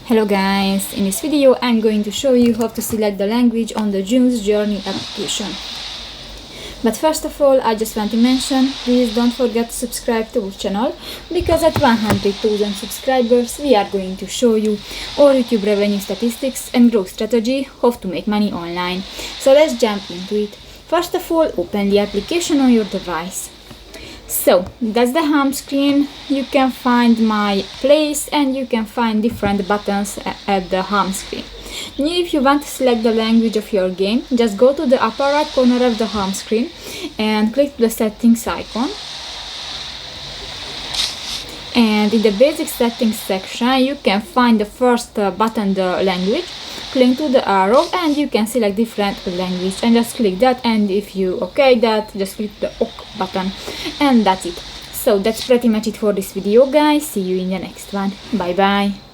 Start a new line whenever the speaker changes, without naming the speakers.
Hello guys, in this video I'm going to show you how to select the language on the June's Journey application. But first of all, I just want to mention, please don't forget to subscribe to our channel, because at 100,000 subscribers we are going to show you our YouTube revenue statistics and growth strategy, how to make money online. So let's jump into it. First of all, open the application on your device. So that's the home screen. You can find my place and you can find different buttons at the home screen. Now, if you want to select the language of your game, just go to the upper right corner of the home screen and click the settings icon. And in the basic settings section you can find the first button, the language. Click to the arrow and you can select different language and just click that, and if you okay that, just click the OK button, and that's it. So that's pretty much it for this video guys. See you in the next one. Bye bye.